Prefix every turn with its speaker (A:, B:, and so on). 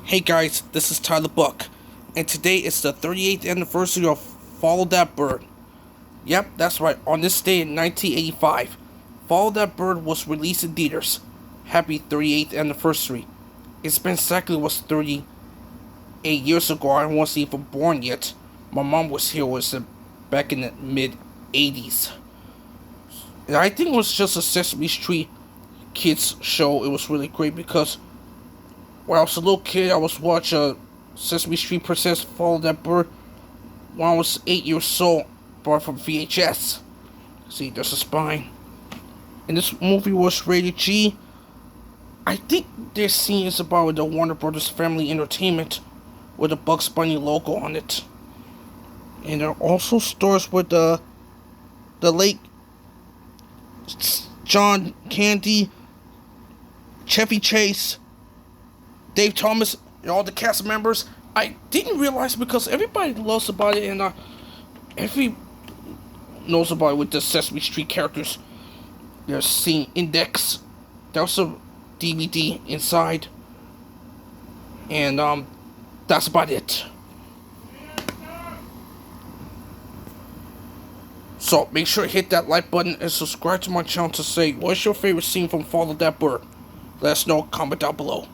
A: Hey guys, this is Tyler Buck, and today is the 38th anniversary of Follow That Bird. Yep, that's right, on this day in 1985, Follow That Bird was released in theaters. Happy 38th anniversary. It's been exactly was 38 years ago. I wasn't even born yet. My mom was here back in the mid 80s. And I think it was just a Sesame Street kids show. It was really great because when I was a little kid, I was watching Sesame Street Princess Follow That Bird when I was 8 years old, bought from VHS. See, there's a spine. And this movie was rated G. I think this scene is about the Warner Brothers Family Entertainment with the Bugs Bunny logo on it. And there are also stars with the late John Candy, Chevy Chase, Dave Thomas, and all the cast members. I didn't realize because everybody loves about it, and every knows about it with the Sesame Street characters. There's Scene Index. There's a DVD inside, and that's about it. So make sure to hit that like button and subscribe to my channel to say what's your favorite scene from Follow That Bird. Let us know, comment down below.